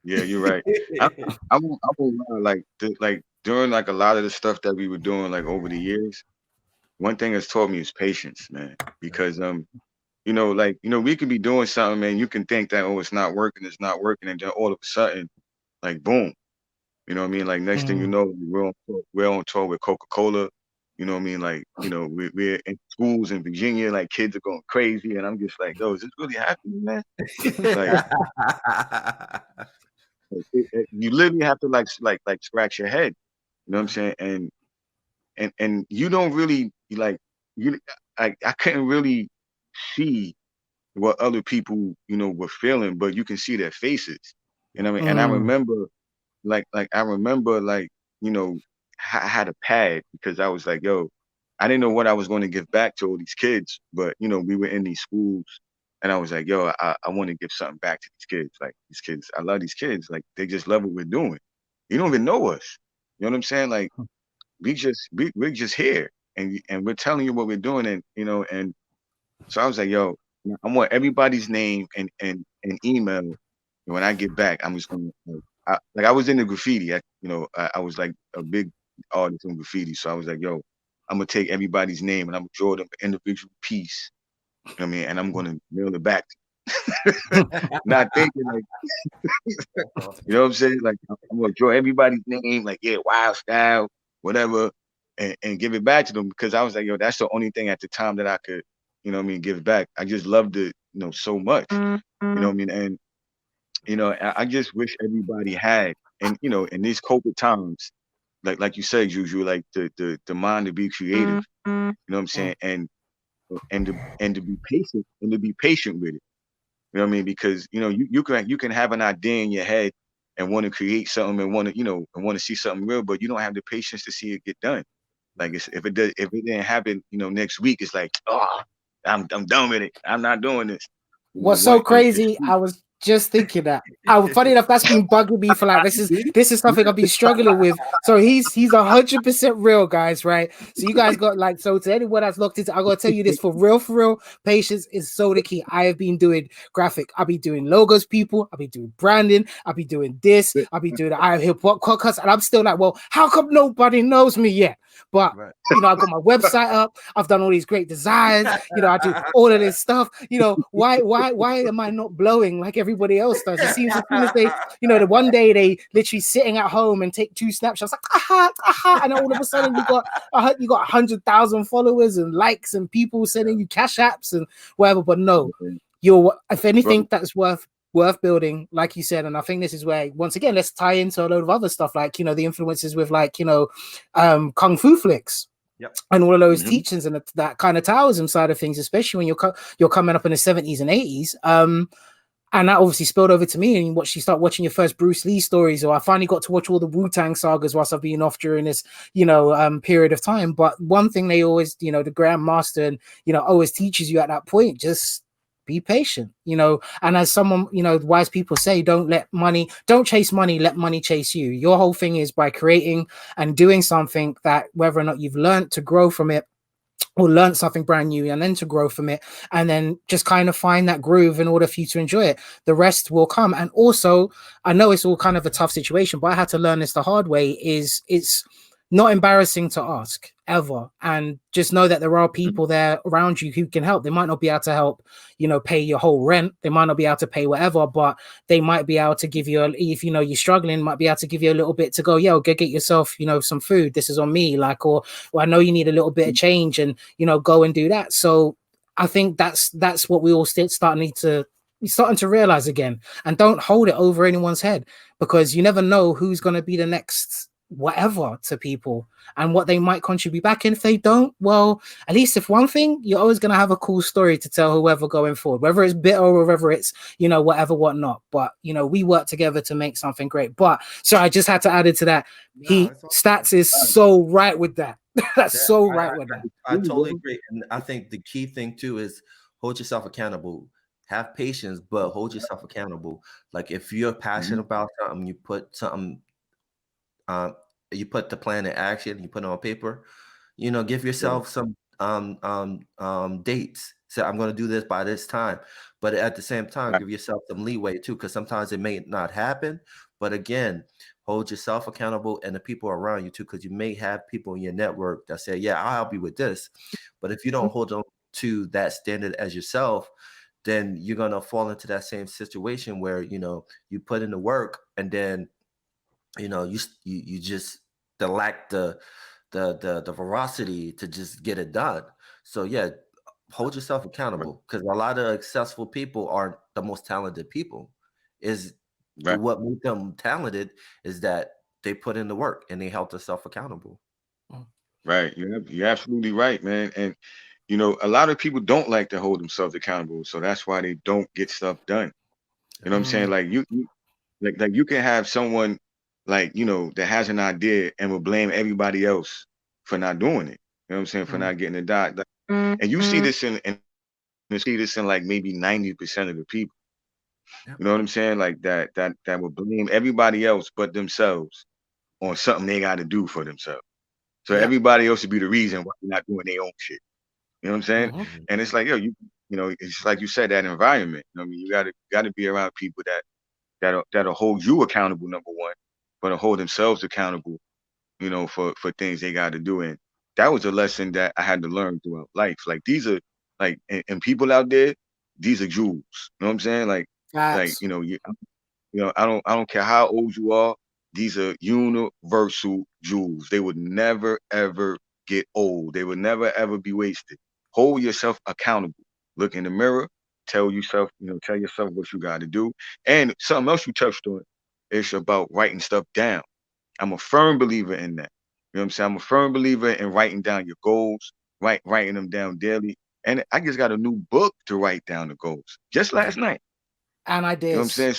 Yeah, you're right. I won't lie, like during like a lot of the stuff that we were doing like over the years, one thing that's taught me is patience, man. Because like we could be doing something, man. You can think that it's not working, and then all of a sudden, like boom, you know what I mean? Like next thing you Mm. know, we're on tour with Coca-Cola. You know what I mean? Like, we're in schools in Virginia, like kids are going crazy, and I'm just like, yo, is this really happening, man? Like, you literally have to like scratch your head. You know what I'm saying? And you don't really like you. I couldn't really see what other people were feeling, but you can see their faces. You know what I mean? And I Mm. remember like I had a pad because I was like, yo, I didn't know what I was going to give back to all these kids, but we were in these schools, and I was like, yo, I want to give something back to these kids. Like these kids, I love these kids. Like they just love what we're doing. You don't even know us. You know what I'm saying? Like we're just here, and we're telling you what we're doing, and so I was like, yo, I want everybody's name and email. When I get back, I'm just gonna I was in the graffiti. I was like a big artist in graffiti, so I was like, yo, I'm gonna take everybody's name and I'm gonna draw them an individual piece. You know what I mean? And I'm gonna mail it back. Not thinking like, you know what I'm saying? Like I'm gonna draw everybody's name, like yeah, Wild Style, whatever, and give it back to them because I was like, yo, that's the only thing at the time that I could, give back. I just loved it, so much. You know what I mean? And I just wish everybody had, and in these COVID times, like you said, Juju, like the mind to be creative. You know what I'm saying? And to be patient and to be patient with it. You know what I mean? Because you can have an idea in your head and want to create something and want to see something real, but you don't have the patience to see it get done. Like if it didn't happen, next week, it's like, oh, I'm done with it. I'm not doing this. What's so What it's crazy? I was just thinking that. Funny enough, that's been bugging me for like this is something I've been struggling with. So he's 100% real, guys, right? So you guys got like so to anyone that's looked into, I gotta tell you this for real, for real. Patience is so the key. I have been doing graphic, I'll be doing logos, people, I'll be doing branding, I'll be doing this, I'll be doing the IAmHipHop podcast, and I'm still like, well, how come nobody knows me yet? But I've got my website up. I've done all these great designs. I do all of this stuff. Why am I not blowing like everybody else does? It seems as soon as they, the one day they literally sitting at home and take 2 snapshots, like and all of a sudden you got 100,000 followers and likes and people sending you cash apps and whatever. But no, if anything that's worth building, like you said. And I think this is where, once again, let's tie into a load of other stuff, like the influences with kung fu flicks. Yep. And all of those teachings and that kind of Taoism side of things, especially when you're coming up in the 70s and 80s. And that obviously spilled over to me, and you start watching your first Bruce Lee stories, or I finally got to watch all the Wu-Tang sagas whilst I've been off during this, period of time. But one thing they always, the Grandmaster and, always teaches you at that point, just be patient, and as someone, wise people say, don't chase money, let money chase you. Your whole thing is by creating and doing something that, whether or not you've learned to grow from it or learn something brand new and then to grow from it, and then just kind of find that groove in order for you to enjoy it. The rest will come. And also, I know it's all kind of a tough situation, but I had to learn this the hard way, is it's not embarrassing to ask ever, and just know that there are people there around you who can help. They might not be able to help, pay your whole rent. They might not be able to pay whatever, but they might be able to give you if you're struggling, might be able to give you a little bit to go, go get yourself, some food. This is on me. Like, or I know you need a little bit of change, and go and do that. So I think that's what we all starting to realize again. And don't hold it over anyone's head, because you never know who's going to be the next whatever to people and what they might contribute back. And if they don't, well, at least if one thing, you're always going to have a cool story to tell whoever going forward, whether it's bitter or whether it's whatever, whatnot. But we work together to make something great. But so I just had to add it to that. Stats is so right with that. That's so right with that. I totally agree. And I think the key thing too is hold yourself accountable. Have patience, but hold yourself accountable. Like if you're passionate about something, you put something you put the plan in action, you put it on paper, give yourself some dates, Say, I'm going to do this by this time. But at the same time, Right. give yourself some leeway too, because sometimes it may not happen. But again, hold yourself accountable and the people around you too, because you may have people in your network that say, yeah, I'll help you with this. But if you don't hold them to that standard as yourself, then you're going to fall into that same situation where, you know, you put in the work and then, you know, you just lack the veracity to just get it done. So yeah, hold yourself accountable, because a lot of successful people aren't the most talented people. Is Right. what made them talented is that they put in the work and they held themselves accountable. Right. You're absolutely right, man. And you know, a lot of people don't like to hold themselves accountable, so that's why they don't get stuff done. You know what I'm saying? Like like you can have someone like, you know, that has an idea and will blame everybody else for not doing it. You know what I'm saying? For not getting it done. And you see this in you see this in like maybe 90% of the people. Yep. You know what I'm saying? Like that will blame everybody else but themselves on something they got to do for themselves. So Yeah. everybody else would be the reason why they're not doing their own shit. You know what I'm saying? Mhm. And it's like, yo, you know, it's like you said, that environment. You know what I mean? You gotta be around people that'll hold you accountable, number one, but hold themselves accountable, you know, for things they got to do. And that was a lesson that I had to learn throughout life. Like these are like and people out there, these are jewels. You know what I'm saying? Like Facts. you know, I don't care how old you are. These are universal jewels. They would never ever get old. They would never ever be wasted. Hold yourself accountable. Look in the mirror. Tell yourself what you got to do. And something else you touched on. It's about writing stuff down. I'm a firm believer in that. You know what I'm saying? I'm a firm believer in writing down your goals, writing them down daily. And I just got a new book to write down the goals just last night. And You know what I'm ideas. saying?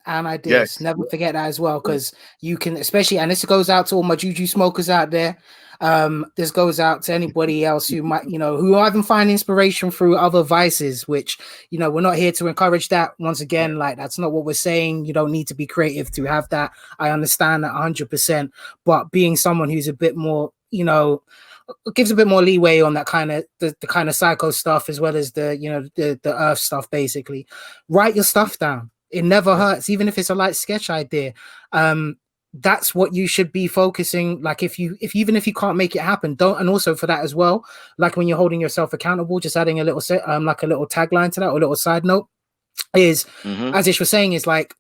And Yes. ideas. Never forget that as well, because you can, especially, and this goes out to all my juju smokers out there. This goes out to anybody else who might, who even find inspiration through other vices, which, we're not here to encourage that. Once again, like, that's not what we're saying. You don't need to be creative to have that. I understand that 100%. But being someone who's a bit more, gives a bit more leeway on that kind of the kind of psycho stuff, as well as the earth stuff. Basically, write your stuff down. It never hurts, even if it's a light sketch idea. That's what you should be focusing. Like, if even if you can't make it happen, don't. And also for that as well, like when you're holding yourself accountable, just adding a little like a little tagline to that, or a little side note is, Mm-hmm. as Ish was saying, is like,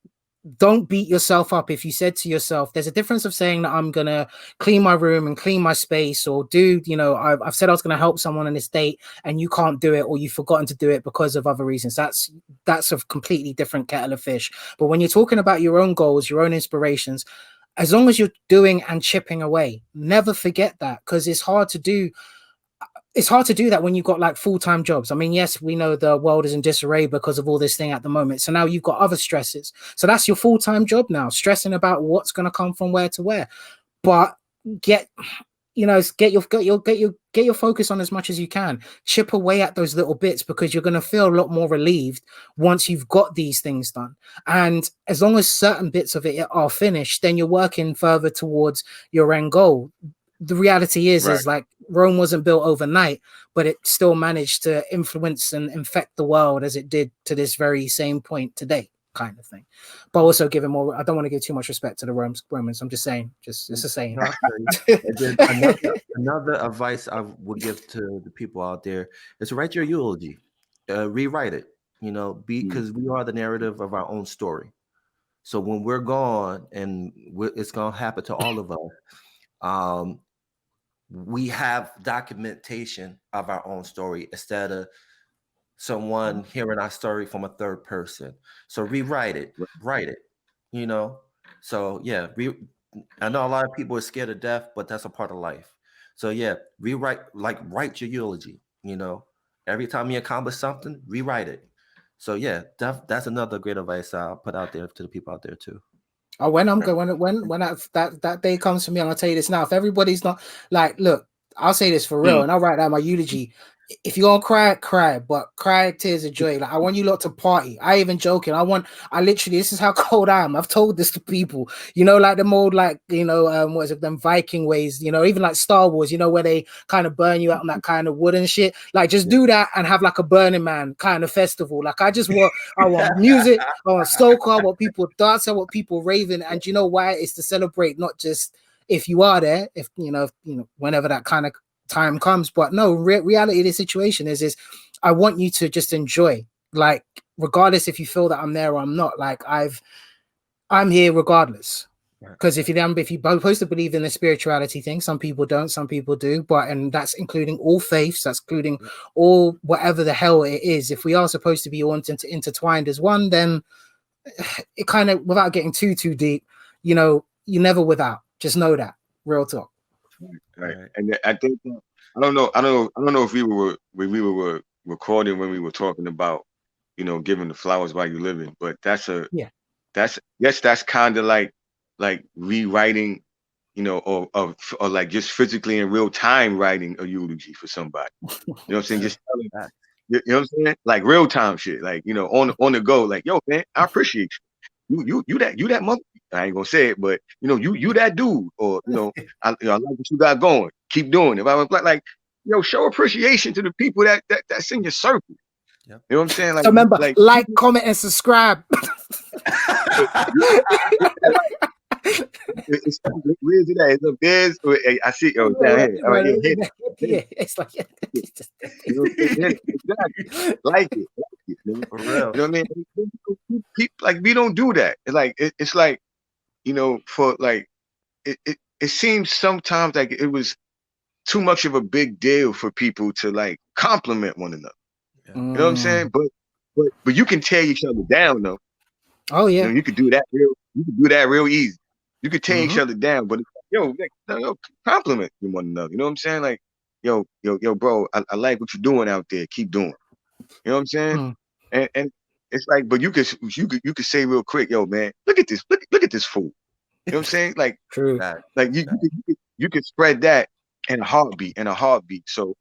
don't beat yourself up. If you said to yourself, there's a difference of saying that I'm gonna clean my room and clean my space, or do, I've said I was gonna help someone on this date and you can't do it, or you've forgotten to do it because of other reasons. That's a completely different kettle of fish. But when you're talking about your own goals, your own inspirations, as long as you're doing and chipping away, never forget that, because it's hard to do that when you've got like full-time jobs. I mean, yes, we know the world is in disarray because of all this thing at the moment. So now you've got other stresses. So that's your full-time job now, stressing about what's going to come from where to where. But get your focus on as much as you can. Chip away at those little bits, because you're going to feel a lot more relieved once you've got these things done. And as long as certain bits of it are finished, then you're working further towards your end goal. The reality Right. is like, Rome wasn't built overnight, but it still managed to influence and infect the world as it did to this very same point today, kind of thing. But also giving more, I don't want to give too much respect to the Romans. I'm just saying, it's a saying. No, and then another advice I would give to the people out there is to write your eulogy, rewrite it. Because we are the narrative of our own story. So when we're gone, and it's gonna happen to all of us, we have documentation of our own story instead of someone hearing our story from a third person. So rewrite it, write it. So yeah, I know a lot of people are scared of death, but that's a part of life. So yeah, write your eulogy. Every time you accomplish something, rewrite it. So yeah, that's another great advice I'll put out there to the people out there too. Oh, when I'm going, when that day comes for me, I'm gonna tell you this now. If everybody's not like, look, I'll say this for real, and I'll write down my eulogy. if you're gonna cry, cry, but cry tears of joy. Like I want you lot to party. I even joking. I literally, this is how cold I am. I've told this to people, you know, like the old, like, you know, what is it, them Viking ways, you know, even like Star Wars, you know, where they kind of burn you out on that kind of wood and shit. Like just do that and have like a Burning Man kind of festival. Like I want music, I want soca, I want people dancing, I want people raving. And you know why? It's to celebrate, not just if you are there, if you know, whenever that kind of time comes. But no, reality of the situation is I want you to just enjoy, like regardless if you feel that I'm there or I'm not. Like I'm here regardless, because if you're supposed to believe in the spirituality thing, some people don't, some people do, and that's including all faiths, that's including all whatever the hell it is. If we are supposed to be all intertwined as one, then it kind of, without getting too deep, you know, you're never without. Just know that. Real talk. Right. And I think I don't know if we were recording when we were talking about, you know, giving the flowers while you're living, but that's kind of like rewriting, you know, or like just physically in real time writing a eulogy for somebody. You know what I'm saying? Just telling, you know what I'm saying? Like real time shit. Like, you know, on the go. Like, yo, man, I appreciate you. You that mother. I ain't gonna say it, but you know, you that dude, or you know, I like what you got going. Keep doing it. If I was like, you know, show appreciation to the people that's in your circle. Yep. You know what I'm saying? Like, so remember, like, people, comment, and subscribe. it's where's it at? It's up there. I see. Oh, down here. All right, hit it. Yeah, it's like You know what I'm saying? Exactly. Like it. You know? For real. You know what I mean? People, like, we don't do that. It's like it's like, you know, for like it seems sometimes like it was too much of a big deal for people to like compliment one another. Yeah. You know what I'm saying? But you can tear each other down though. Oh yeah. You know, you could do that real easy. You could tear each other down, but it's like, yo, compliment one another. You know what I'm saying? Like, yo, bro, I like what you're doing out there. Keep doing. You know what I'm saying? And it's like, but you could say real quick, yo, man, look at this, look at this fool. You know what I'm saying? Like, True. like you could spread that in a heartbeat, So,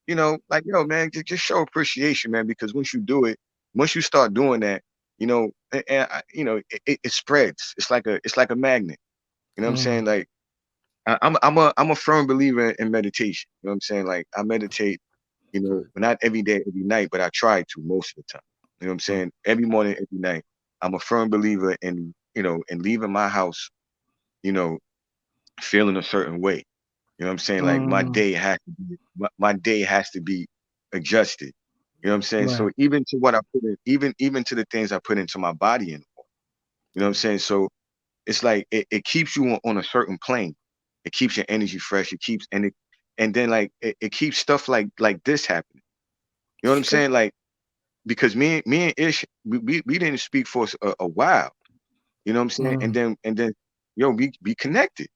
you know, like, yo, man, just show appreciation, man, because once you start doing that, you know, you know, it spreads. It's like a magnet. You know what I'm saying? Like, I'm a firm believer in meditation. You know what I'm saying? Like, I meditate, you know, not every day, every night, but I try to most of the time. You know what I'm saying? Every morning, every night. I'm a firm believer in, you know, in leaving my house, you know, feeling a certain way. You know what I'm saying? Like my day has to be adjusted. You know what I'm saying? Right. So even to what I put in, even to the things I put into my body, and you know what I'm saying? So it's like it keeps you on a certain plane. It keeps your energy fresh. It keeps and then like it keeps stuff like this happening. You know what I'm saying? Like, because me and Ish, we didn't speak for a while. You know what I'm saying? And then yo, we connected.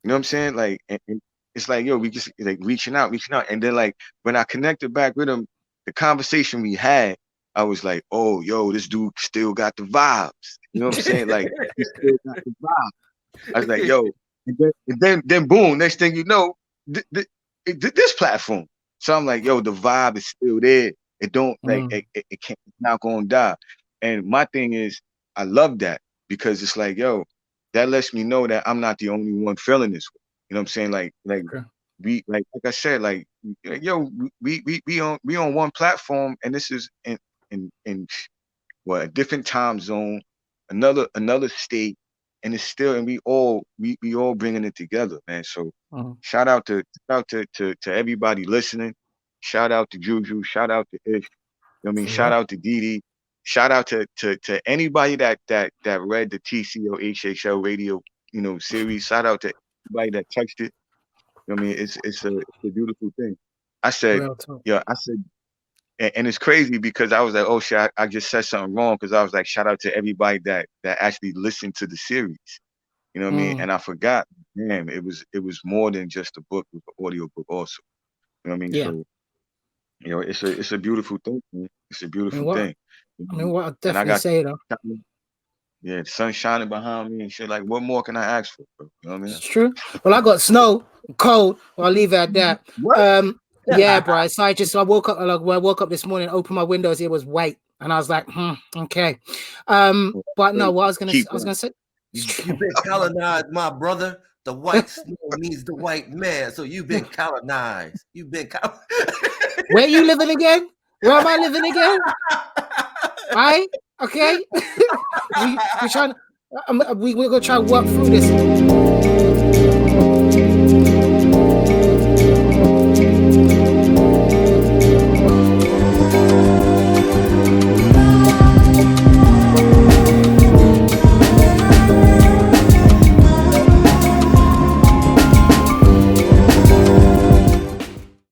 You know what I'm saying? Like, and it's like, yo, we just like reaching out. And then like when I connected back with him, the conversation we had, I was like, oh, yo, this dude still got the vibes. You know what I'm saying? Like, he still got the vibes. I was like, yo, and then boom, next thing you know, this platform. So I'm like, yo, the vibe is still there. It don't like it can't, it's not gonna die. And my thing is, I love that, because it's like, yo, that lets me know that I'm not the only one feeling this way. You know what I'm saying? Like we like I said, like, yo, we on one platform, and this is in what, a different time zone, another state, and it's still, and we all bringing it together, man. So shout out to everybody listening. Shout out to Juju. Shout out to Ish. You know what I mean? Shout out to Didi. Shout out to anybody that read the TCOHHL radio, you know, series. Shout out to everybody that touched it. You know what I mean? It's a beautiful thing. I said, yeah, I said, and it's crazy because I was like, oh shit, I just said something wrong, because I was like, shout out to everybody that actually listened to the series. You know what I mean? And I forgot, damn, it was more than just a book, with an audiobook also. You know what I mean? Yeah. So, you know, it's a beautiful thing, man. It's a beautiful thing. I mean, what I'll definitely say though. Yeah, the sun shining behind me and shit. Like, what more can I ask for, bro? You know what I mean? It's true. Well, I got snow, cold. Well, I'll leave it at that. What? Yeah, bro. So I woke up, like, when I woke up this morning, opened my windows, it was white, and I was like, okay. But no, what I was gonna say. You've been colonized, my brother. The white snow means the white man. So you've been colonized. Where you living again? Where am I living again? Right? Okay. we're trying. We're gonna try and work through this.